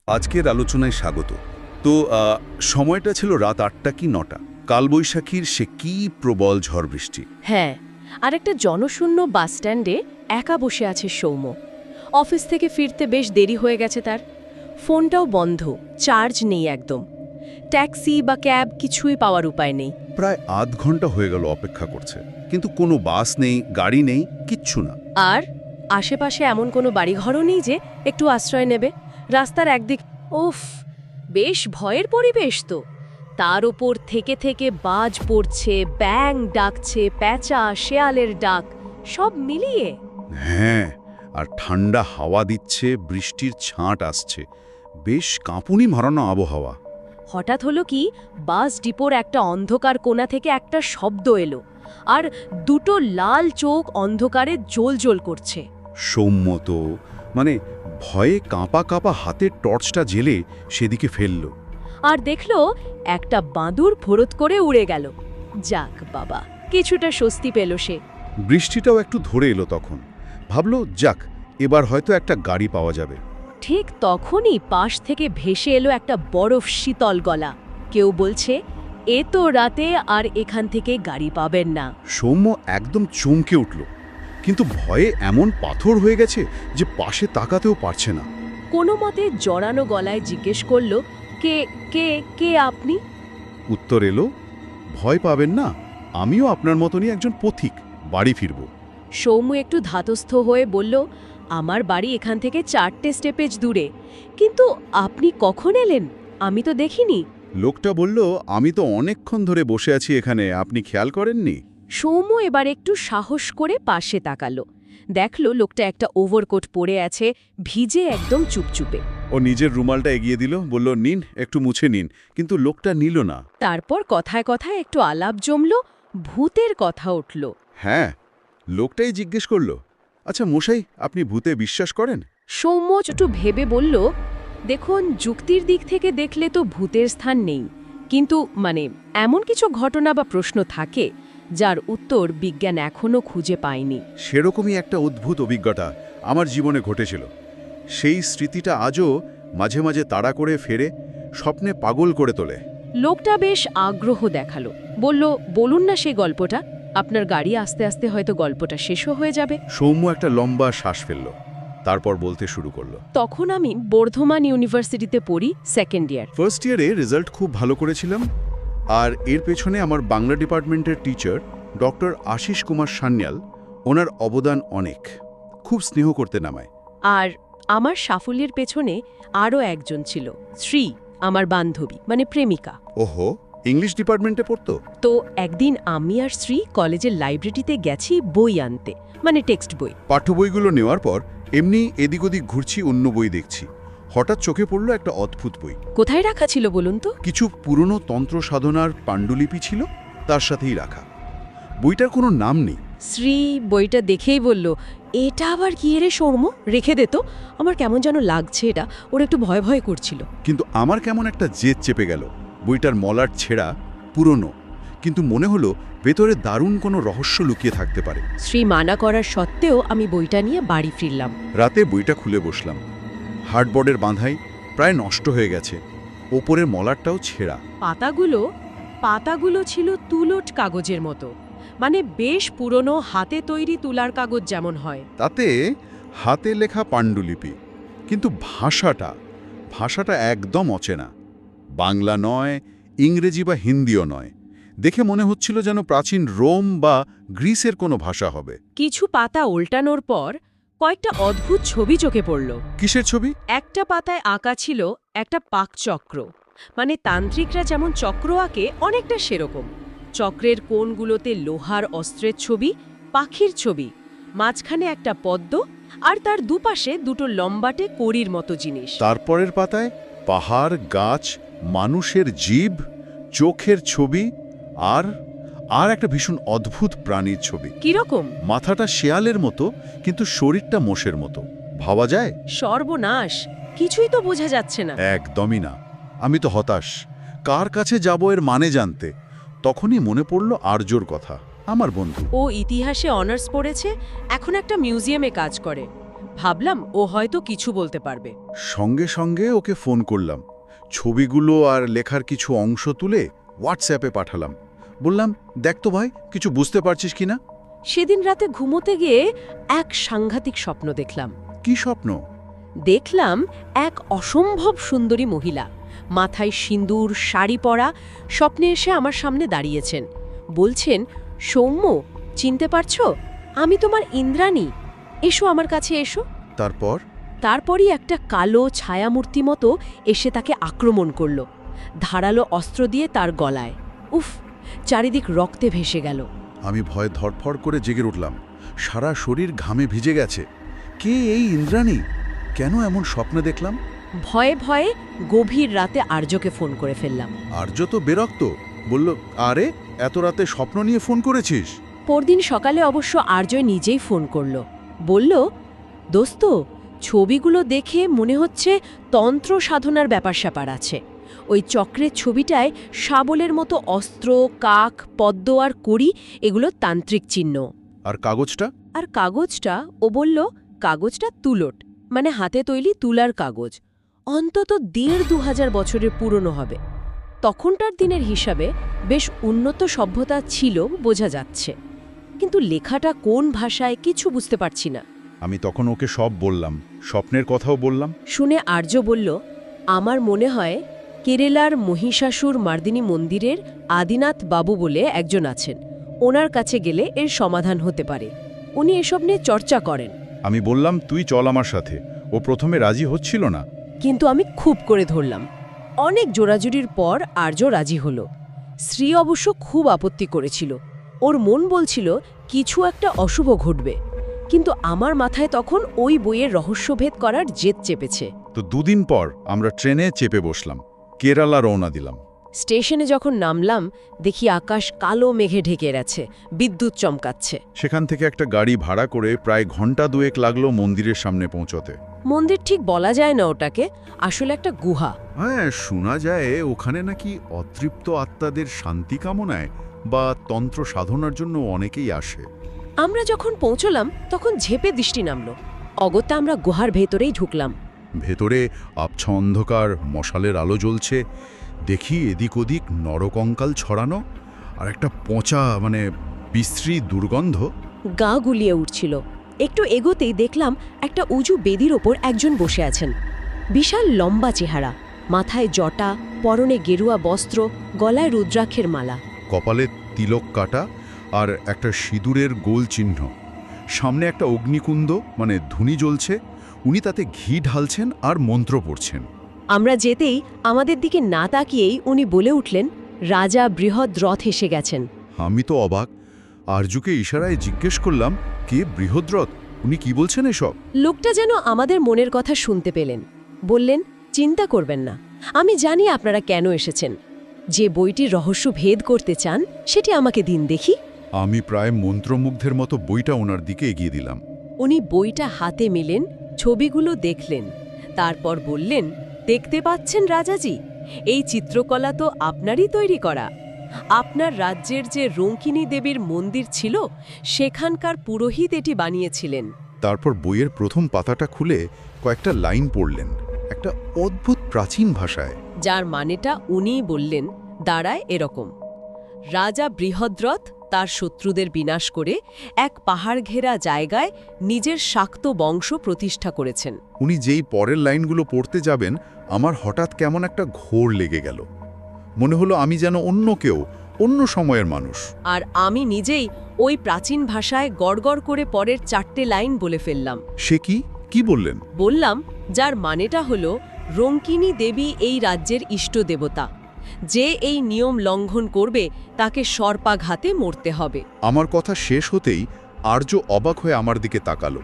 আজকের আলোচনায় স্বাগত। তো সময়টা ছিল রাত ৮টা কি ৯টা। কালবৈশাখীর সে কি প্রবল ঝড় বৃষ্টি। হ্যাঁ, আর একটা জনশূন্য বাসস্ট্যান্ডে একা বসে আছে সৌম্য। অফিস থেকে ফিরতে বেশ দেরি হয়ে গেছে তার। ফোনটাও বন্ধ, চার্জ নেই একদম। ট্যাক্সি বা ক্যাব কিছুই পাওয়ার উপায় নেই। প্রায় আধ ঘন্টা হয়ে গেল অপেক্ষা করছে, কিন্তু কোনো বাস নেই, গাড়ি নেই, কিচ্ছু না। আর আশেপাশে এমন কোনো বাড়িঘরও নেই যে একটু আশ্রয় নেবে। রাস্তার একদিক উফ, বেশ ভয়ের পরিবেশ তো। তার ওপর থেকে থেকে বাজ পড়ছে, ব্যাঙ ডাকছে, প্যাঁচা, শেয়ালের ডাক, সব মিলিয়ে। হ্যাঁ, আর ঠান্ডা হাওয়া দিচ্ছে, বৃষ্টির ছাঁট আসছে, বেশ কাঁপুনি মারানো আবহাওয়া। হঠাৎ হলো কি, বাস ডিপোর একটা অন্ধকার কোণা থেকে একটা শব্দ এলো, আর দুটো লাল চোখ অন্ধকারে জ্বলজ্বল করছে। সৌম্য তো ভয়ে কাঁপা কাঁপা হাতের টর্চটা জেলে সেদিকে ফেলল। আর দেখলো একটা বাঁদুর ফোরত করে উড়ে গেল। যাক বাবা, কিছুটা স্বস্তি পেল সে। বৃষ্টিটাও একটু ধরে এলো তখন। ভাবলো যাক, এবার হয়তো একটা গাড়ি পাওয়া যাবে। ঠিক তখনই পাশ থেকে ভেসে এলো একটা বরফ শীতল গলা। কেউ বলছে, এ তো রাতে আর এখান থেকে গাড়ি পাবেন না। সৌম্য একদম চমকে উঠল, কিন্তু ভয়ে এমন পাথর হয়ে গেছে যে পাশে তাকাতেও পারছে না। কোনো মতে জড়ানো গলায় জিজ্ঞেস করলো, কে কে কে আপনি? উত্তর এলো, ভয় পাবেন না, আমিও আপনার মতনই একজন পথিক, বাড়ি ফিরব। সৌম্য একটু ধাতস্থ হয়ে বলল, আমার বাড়ি এখান থেকে 4টে স্টেপেজ দূরে, কিন্তু আপনি কখন এলেন? আমি তো দেখিনি। লোকটা বলল, আমি তো অনেকক্ষণ ধরে বসে আছি এখানে, আপনি খেয়াল করেননি? সৌম্য এবার একটু সাহস করে পাশে তাকালো। দেখলো লোকটা একটা ওভারকোট পরে আছে, ভিজে একদম চুপচুপে। ও নিজের রুমালটা এগিয়ে দিল, বলল, নিন, একটু মুছে নিন। কিন্তু লোকটা নিল না। তারপর কথায় কথায় একটু আলাপ জমল, ভূতের কথা উঠল। হ্যাঁ, লোকটাই জিজ্ঞেস করল, আচ্ছা মশাই, আপনি ভূতে বিশ্বাস করেন? সৌম্য একটু ভেবে বলল, দেখুন, যুক্তির দিক থেকে দেখলে তো ভূতের স্থান নেই, কিন্তু এমন কিছু ঘটনা বা প্রশ্ন থাকে যার উত্তর বিজ্ঞান এখনো খুঁজে পায়নি। সেরকমই একটা অদ্ভুত অভিজ্ঞতা আমার জীবনে ঘটেছিল। সেই স্মৃতিটা আজও মাঝে মাঝে তাড়া করে ফেরে, স্বপ্নে পাগল করে তোলে। লোকটা বেশ আগ্রহ দেখালো, বলল, বলুন না সেই গল্পটা, আপনার গাড়ি আস্তে আস্তে হয়তো গল্পটা শেষও হয়ে যাবে। সৌম্য একটা লম্বা শ্বাস ফেলল, তারপর বলতে শুরু করলো। তখন আমি বর্ধমান ইউনিভার্সিটিতে পড়ি, সেকেন্ড ইয়ার। ফার্স্ট ইয়ারে রেজাল্ট খুব ভালো করেছিলাম, আর এর পেছনে আমার বাংলা ডিপার্টমেন্টের টিচার ডক্টর আশিস কুমার সান্যাল, ওনার অবদান অনেক। খুব স্নেহ করতে নামায়। আর আমার সাফল্যের পেছনে আরও একজন ছিল, শ্রী, আমার বান্ধবী, প্রেমিকা। ওহো, ইংলিশ ডিপার্টমেন্টে পড়তো? তো একদিন আমি আর শ্রী কলেজের লাইব্রেরিতে গেছি বই আনতে, টেক্সট বই। পাঠ্য বইগুলো নেওয়ার পর এমনি এদিক ওদিক ঘুরছি, অন্য বই দেখছি। হঠাৎ চোখে পড়ল একটা অদ্ভুত বই। কোথায় রাখা ছিল বলুন তো? কিছু পুরনো তন্ত্র সাধনার পাণ্ডুলিপি ছিল তার সাথেই রাখা। বইটার কোনো নাম নেই। শ্রী বইটা দেখেই বলল, এটা আবার কি রে সৌম্য, রেখে দে তো, আমার কেমন যেন লাগছে এটা। ওর একটু ভয় ভয় করছিল। কিন্তু আমার কেমন একটা জেদ চেপে গেল। বইটার মলাট ছেঁড়া, পুরনো, কিন্তু মনে হলো ভেতরে দারুণ কোনো রহস্য লুকিয়ে থাকতে পারে। শ্রী মানা করার সত্ত্বেও আমি বইটা নিয়ে বাড়ি ফিরলাম। রাতে বইটা খুলে বসলাম। হার্ডবোর্ডের বাঁধাই প্রায় নষ্ট হয়ে গেছে, ওপরের মলাটটাও ছেঁড়া। পাতাগুলো ছিল তুলোট কাগজের মতো, বেশ পুরনো, হাতে তৈরি তুলার কাগজ যেমন হয়। তাতে হাতে লেখা পাণ্ডুলিপি, কিন্তু ভাষাটা একদম অচেনা। বাংলা নয়, ইংরেজি বা হিন্দিও নয়। দেখে মনে হচ্ছিল যেন প্রাচীন রোম বা গ্রিসের কোনো ভাষা হবে। কিছু পাতা উল্টানোর পর কয়েকটা অদ্ভুত ছবি চোখে পড়ল। কিসের ছবি? একটা পাতায় আঁকা ছিল একটা পাকচক্র, তান্ত্রিকরা যেমন চক্র আঁকে অনেকটা সেরকম। চক্রের কোণগুলোতে লোহার অস্ত্রের ছবি, পাখির ছবি, মাঝখানে একটা পদ্ম, আর তার দুপাশে দুটো লম্বাটে কড়ির মতো জিনিস। তারপরের পাতায় পাহাড়, গাছ, মানুষের জিভ, চোখের ছবি, আর একটা ভীষণ অদ্ভুত প্রাণীর ছবি। কিরকম? মাথাটা শেয়ালের মতো, কিন্তু শরীরটা মোষের মতো। ভাবা যায়? সর্বনাশ, কিছুই তো বোঝা যাচ্ছে না। একদমই না। আমি তো হতাশ। কার কাছে যাব এর মানে জানতে? তখনই মনে পড়ল আর্যর কথা, আমার বন্ধু। ও ইতিহাসে অনার্স পড়েছে, এখন একটা মিউজিয়ামে কাজ করে। ভাবলাম ও হয়তো কিছু বলতে পারবে। সঙ্গে সঙ্গে ওকে ফোন করলাম, ছবিগুলো আর লেখার কিছু অংশ তুলে হোয়াটসঅ্যাপে পাঠালাম। বললাম, দেখ তো ভাই, কিছু বুঝতে পারছিস কিনা। সেদিন রাতে ঘুমোতে গিয়ে এক সাংঘাতিক স্বপ্ন দেখলাম। কি স্বপ্ন? দেখলাম এক অসম্ভব সুন্দরী মহিলা, মাথায় সিঁদুর, শাড়ি পরা, স্বপ্নে এসে আমার সামনে দাঁড়িয়েছেন। বলছেন, সৌম্য, চিনতে পারছো? আমি তোমার ইন্দ্রাণী, এসো আমার কাছে এসো। তারপর? তারপরই একটা কালো ছায়ামূর্তি মতো এসে তাকে আক্রমণ করল, ধারালো অস্ত্র দিয়ে তার গলায়। উফ, চারিদিক রক্তে ভেসে গেল। আমি ভয়ে ধড়ফড় করে জেগে উঠলাম, সারা শরীর ঘামে ভিজে গেছে। কে এই ইন্দ্রাণী? কেন এমন স্বপ্ন দেখলাম? ভয়ে ভয়ে গভীর রাতে আর্যকে ফোন করে ফেললাম। আর্য তো বিরক্ত, বলল, আরে এত রাতে স্বপ্ন নিয়ে ফোন করেছিস? পরদিন সকালে অবশ্য আর্য নিজেই ফোন করল। বলল, দোস্ত, ছবিগুলো দেখে মনে হচ্ছে তন্ত্র সাধনার ব্যাপার স্যাপার আছে। ওই চক্রের ছবিটায় শাবলের মতো অস্ত্র, কাক, পদ্ম আর কড়ি, এগুলো তান্ত্রিক চিহ্ন। আর কাগজটা? আর কাগজটা, ও বলল, কাগজটা তুলট, মানে হাতে তৈরি তুলার কাগজ। অন্তত ১৫০০ বছরের পুরনো হবে। তখনকার দিনের হিসাবে বেশ উন্নত সভ্যতা ছিল বোঝা যাচ্ছে, কিন্তু লেখাটা কোন ভাষায় কিছু বুঝতে পারছি না। আমি তখন ওকে সব বললাম, স্বপ্নের কথাও বললাম। শুনে আর্য বলল, আমার মনে হয় কেরালার মহিষাসুর মার্দিনী মন্দিরের আদিনাথ বাবু বলে একজন আছেন, ওনার কাছে গেলে এর সমাধান হতে পারে। উনি এসব নিয়ে চর্চা করেন। আমি বললাম, তুই চল আমার সাথে। ও প্রথমে রাজি হচ্ছিল না, কিন্তু আমি খুব করে ধরলাম। অনেক জোরাজুরির পর আর্য রাজি হলো। শ্রী অবশ্য খুব আপত্তি করেছিল, ওর মন বলছিল কিছু একটা অশুভ ঘটবে। কিন্তু আমার মাথায় তখন ওই বইয়ের রহস্যভেদ করার জেদ চেপেছে। তো 2 দিন পর আমরা ট্রেনে চেপে বসলাম, কেরালা রওনা দিলাম। স্টেশনে যখন নামলাম, দেখি আকাশ কালো মেঘে ঢেকে গেছে, বিদ্যুৎ চমকাচ্ছে। সেখান থেকে একটা গাড়ি ভাড়া করে প্রায় ঘন্টা 2 লাগলো মন্দিরের সামনে পৌঁছতে। মন্দির ঠিক বলা যায় না ওটাকে, আসলে একটা গুহা। হ্যাঁ, শোনা যায় ওখানে নাকি অতৃপ্ত আত্মাদের শান্তি কামনায় বা তন্ত্র সাধনার জন্য অনেকেই আসে। আমরা যখন পৌঁছলাম তখন ঝেপে দৃষ্টি নামল। অগত্যা আমরা গুহার ভেতরেই ঢুকলাম। ভেতরে আবছা অন্ধকার, মশালের আলো জ্বলছে। দেখি এদিক ওদিক নরকঙ্কাল ছড়ানো, আর একটা পচা বিশ্রী দুর্গন্ধ। গা গুলিয়ে উঠছিল। একটু এগোতেই দেখলাম একটা উঁচু বেদির ওপর একজন বসে আছেন। বিশাল লম্বা চেহারা, মাথায় জটা, পরনে গেরুয়া বস্ত্র, গলায় রুদ্রাক্ষের মালা, কপালে তিলক কাটা আর একটা সিঁদুরের গোল চিহ্ন। সামনে একটা অগ্নিকুণ্ড ধুনি জ্বলছে। উনি তাতে ঘি ঢালছেন আর মন্ত্র পড়ছেন। আমরা যেতেই আমাদের দিকে না তাকিয়েই উনি বলে উঠলেন, রাজা বৃহদ্রথ এসে গেছেন। আমি তো অবাক। আরজুকে ইশারায় জিজ্ঞেস করলাম, কে বৃহদ্রথ? উনি কি বলছেন এসব? লোকটা যেন আমাদের মনের কথা শুনতে পেলেন। বললেন, চিন্তা করবেন না, আমি জানি আপনারা কেন এসেছেন। যে বইটির রহস্য ভেদ করতে চান সেটি আমাকে দিন দেখি। আমি প্রায় মন্ত্রমুগ্ধের মতো বইটা ওনার দিকে এগিয়ে দিলাম। উনি বইটা হাতে নিলেন, ছবিগুলো দেখলেন, তারপর বললেন, দেখতে পাচ্ছেন রাজাজি, এই চিত্রকলা তো আপনারই তৈরি করা। আপনার রাজ্যের যে রঙ্কিনী দেবীর মন্দির ছিল, সেখানকার পুরোহিত এটি বানিয়েছিলেন। তারপর বইয়ের প্রথম পাতাটা খুলে কয়েকটা লাইন পড়লেন, একটা অদ্ভুত প্রাচীন ভাষায়। যার মানেটা উনিই বললেন, দাঁড়ায় এরকম: রাজা বৃহদ্রথ তার শত্রুদের বিনাশ করে এক পাহাড় ঘেরা জায়গায় নিজের শাক্ত বংশ প্রতিষ্ঠা করেছেন। উনি যেই পরের লাইনগুলো পড়তে যাবেন, আমার হঠাৎ কেমন একটা ঘোর লেগে গেল। মনে হলো আমি যেন অন্য কেউ, অন্য সময়ের মানুষ। আর আমি নিজেই ওই প্রাচীন ভাষায় গড়গড় করে পরের 4টে লাইন বলে ফেললাম। সে কি বললেন? বললাম, যার মানেটা হলো, রঙ্কিনী দেবী এই রাজ্যের ইষ্ট দেবতা। যে এই নিয়ম লঙ্ঘন করবে তাকে সর্পাঘাতে মরতে হবে। আমার কথা শেষ হতেই আর্য অবাক হয়ে আমার দিকে তাকালো।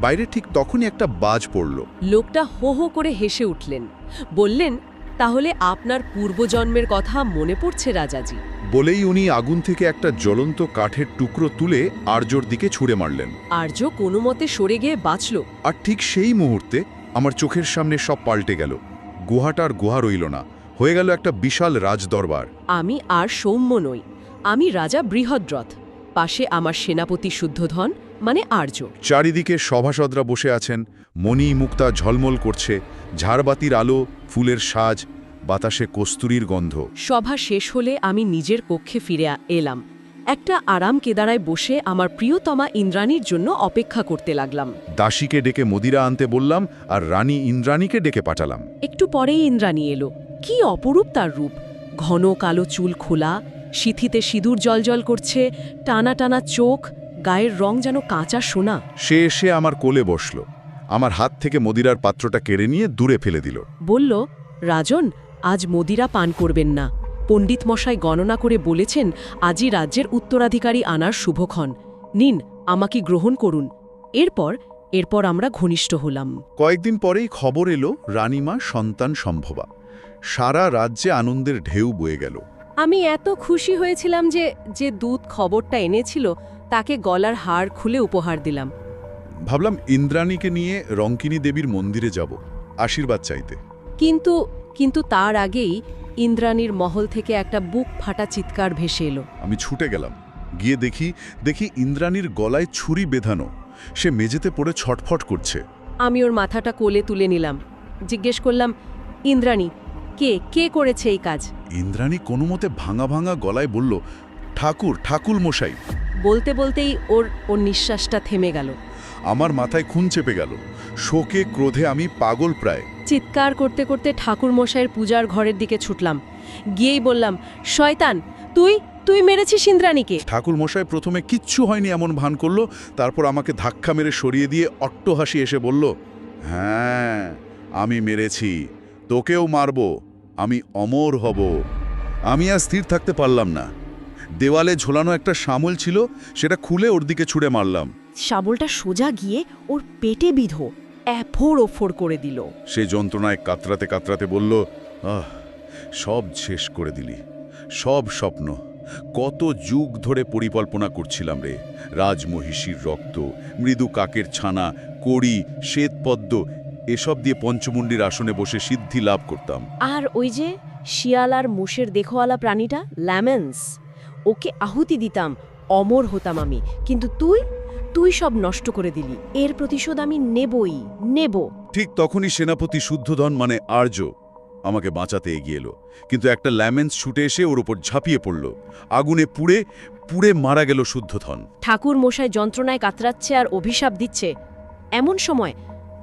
বাইরে ঠিক তখনই একটা বাজ পড়ল। লোকটা হো হো করে হেসে উঠলেন। বললেন, তাহলে আপনার পূর্বজন্মের কথা মনে পড়ছে রাজাজি। বলেই উনি আগুন থেকে একটা জ্বলন্ত কাঠের টুকরো তুলে আর্যর দিকে ছুঁড়ে মারলেন। আর্য কোনো মতে সরে গিয়ে বাঁচল। আর ঠিক সেই মুহূর্তে আমার চোখের সামনে সব পাল্টে গেল। গুহাটার গুহা রইল না, হয়ে গেল একটা বিশাল রাজদরবার। আমি আর সৌম্য নই, আমি রাজা বৃহদ্রথ। পাশে আমার সেনাপতি শুদ্ধধন, মানে আর্য। চারিদিকে সভাসদরা বসে আছেন, মণি মুক্তা ঝলমল করছে, ঝাড়বাতির আলো, ফুলের সাজ, বাতাসে কস্তুরীর গন্ধ। সভা শেষ হলে আমি নিজের কক্ষে ফিরে এলাম। একটা আরাম কেদারায় বসে আমার প্রিয়তমা ইন্দ্রাণীর জন্য অপেক্ষা করতে লাগলাম। দাসীকে ডেকে মদিরা আনতে বললাম আর রানী ইন্দ্রাণীকে ডেকে পাঠালাম। একটু পরেই ইন্দ্রাণী এলো। কি অপরূপ তার রূপ! ঘন কালো চুল খোলা, সিথিতে সিঁদুর জলজল করছে, টানা টানা চোখ, গায়ের রং যেন কাঁচা সোনা। সে এসে আমার কোলে বসল, আমার হাত থেকে মদিরার পাত্রটা কেড়ে নিয়ে দূরে ফেলে দিল। বলল, রাজন, আজ মদিরা পান করবেন না। পণ্ডিত মশাই গণনা করে বলেছেন আজই রাজ্যের উত্তরাধিকারী আনার শুভক্ষণ। নিন, আমাকে গ্রহণ করুন। এরপর আমরা ঘনিষ্ঠ হলাম। কয়েকদিন পরেই খবর এলো রানীমা সন্তান সম্ভবা। সারা রাজ্যে আনন্দের ঢেউ বয়ে গেল। আমি এত খুশি হয়েছিলাম যে দূত খবরটা এনেছিল তাকে গলার হার খুলে উপহার দিলাম। ভাবলাম ইন্দ্রাণীকে নিয়ে রঙ্কিনী দেবীর মন্দিরে যাব আশীর্বাদ চাইতে। কিন্তু তার আগেই ইন্দ্রাণীর মহল থেকে একটা বুক ফাটা চিৎকার ভেসে এলো। আমি ছুটে গেলাম, গিয়ে দেখি ইন্দ্রাণীর গলায় ছুরি বেঁধানো। সে মেঝেতে পড়ে ছটফট করছে। আমি ওর মাথাটা কোলে তুলে নিলাম। জিজ্ঞেস করলাম, ইন্দ্রাণী, কে করেছে এই কাজ? ইন্দ্রাণী কোনো মতে ভাঙা ভাঙা গলায় বলল, ঠাকুর মশাই। বলতে বলতেই ওর নিঃশ্বাসটা থেমে গেল। আমার মাথায় খুন চেপে গেল। শোকে ক্রোধে আমি পাগল প্রায়। চিৎকার করতে করতে ঠাকুর মশাইয়ের পূজার ঘরের দিকে ছুটলাম। গিয়েই বললাম, শয়তান, তুই মেরেছিস ইন্দ্রাণীকে। ঠাকুর মশাই প্রথমে কিচ্ছু হয়নি এমন ভান করলো, তারপর আমাকে ধাক্কা মেরে সরিয়ে দিয়ে অট্টহাসি এসে বলল, হ্যাঁ, আমি মেরেছি, তোকেও মারব, আমি অমর হব। আমি আর স্থির থাকতে পারলাম না। দেওয়ালে ঝোলানো একটা শামল ছিল, সেটা খুলে ওর দিকে ছুঁড়ে মারলাম। শাবলটা সোজা গিয়ে ওর পেটে বিঁধো ওফোড় করে দিল। সে যন্ত্রণায় কাতরাতে কাতরাতে বলল, সব শেষ করে দিলি, সব স্বপ্ন, কত যুগ ধরে পরিকল্পনা করছিলাম রে। রাজমহিষীর রক্ত, মৃদু কাকের ছানা, কড়ি, শ্বেতপদ্ম, এসব দিয়ে পঞ্চমুণ্ডির আসনে বসে সিদ্ধি লাভ করতাম। আর ওই যে শিয়াল আর মোষের দেহওয়ালা প্রাণীটা, ল্যামেন্স, ওকে আহুতি দিতাম, অমর হতাম আমি। কিন্তু তুই সব নষ্ট করে দিলি। এর প্রতিশোধ আমি নেব। ঠিক তখনই সেনাপতি শুদ্ধধন মানে আর্য আমাকে বাঁচাতে এগিয়ে এলো। কিন্তু একটা ল্যামেন্স ছুটে এসে ওর উপর ঝাঁপিয়ে পড়ল। আগুনে পুড়ে মারা গেল শুদ্ধধন। ঠাকুর মশাই যন্ত্রণায় কাতরাচ্ছে আর অভিশাপ দিচ্ছে। এমন সময়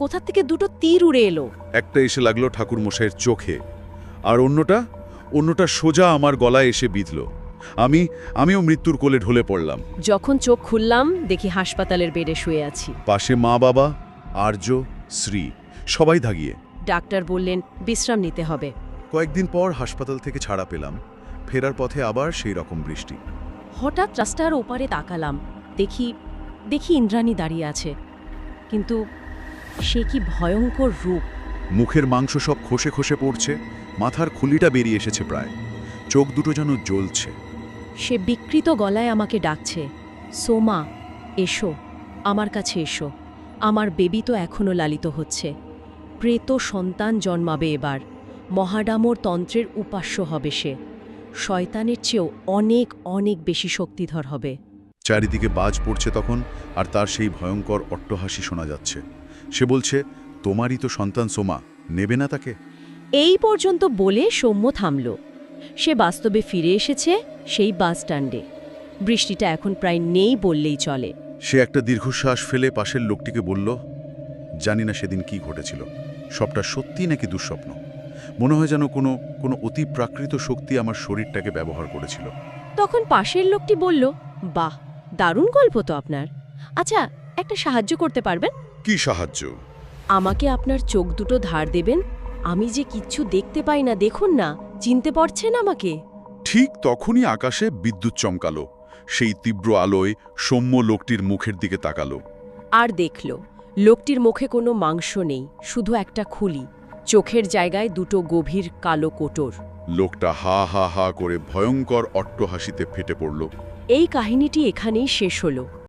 কোথা থেকে দুটো তীর উড়ে এলো। একটা এসে লাগলো ঠাকুর মশাইয়ের চোখে, আর অন্যটা সোজা আমার গলায় এসে বিঁধল। আমিও মৃত্যুর কোলে ঢলে পড়লাম। যখন চোখ খুললাম, দেখি হাসপাতালের বেডে শুয়ে আছি। পাশে মা, বাবা, আর্য, শ্রী, সবাই দাঁড়িয়ে। ডাক্তার বললেন বিশ্রাম নিতে হবে। কয়েকদিন পর হাসপাতাল থেকে ছাড়া পেলাম। ফেরার পথে আবার সেই রকম বৃষ্টি। হঠাৎ রাস্তার ওপারে তাকালাম। দেখি ইন্দ্রাণী দাঁড়িয়ে আছে। কিন্তু সে কি ভয়ঙ্কর রূপ! মুখের মাংস সব খসে খসে পড়ছে, মাথার খুলিটা বেরিয়ে এসেছে প্রায়, চোখ দুটো যেন জ্বলছে। সে বিকৃত গলায় আমাকে ডাকছে, সোমা, এসো, আমার কাছে এসো। আমার বেবি তো এখনো লালিত হচ্ছে। প্রেত সন্তান জন্মাবে এবার। মহাডামর তন্ত্রের উপাস্য হবে সে। শয়তানের চেয়েও অনেক বেশি শক্তিধর হবে। চারিদিকে বাজ পড়ছে তখন, আর তার সেই ভয়ঙ্কর অট্টহাসি শোনা যাচ্ছে। সে বলছে, তোমারই তো সন্তান সোমা, নেবে না তাকে? এই পর্যন্ত বলে সৌম্য থামল। সে বাস্তবে ফিরে এসেছে সেই বাস স্ট্যান্ডে। বৃষ্টিটা এখন প্রায় নেই বললেই চলে। সে একটা দীর্ঘশ্বাস ফেলে পাশের লোকটিকে বলল, জানি না সেদিন কি ঘটেছিল, সবটা সত্যি নাকি দুঃস্বপ্ন। মনে হয় যেন কোনো অতি প্রাকৃত শক্তি আমার শরীরটাকে ব্যবহার করেছিল। তখন পাশের লোকটি বলল, বাহ, দারুণ গল্প তো আপনার। আচ্ছা, একটা সাহায্য করতে পারবেন? কি সাহায্য? আমাকে আপনার চোখ দুটো ধার দেবেন। আমি যে কিচ্ছু দেখতে পাই না, দেখুন না, চিনতে পারছেন আমাকে? ঠিক তখনই আকাশে বিদ্যুৎ চমকালো। সেই তীব্র আলোয় সৌম্য লোকটির মুখের দিকে তাকালো। আর দেখল, লোকটির মুখে কোনো মাংস নেই, শুধু একটা খুলি। চোখের জায়গায় দুটো গভীর কালো কোটর। লোকটা হা হা হা করে ভয়ঙ্কর অট্টহাসিতে ফেটে পড়ল। এই কাহিনীটি এখানেই শেষ হলো।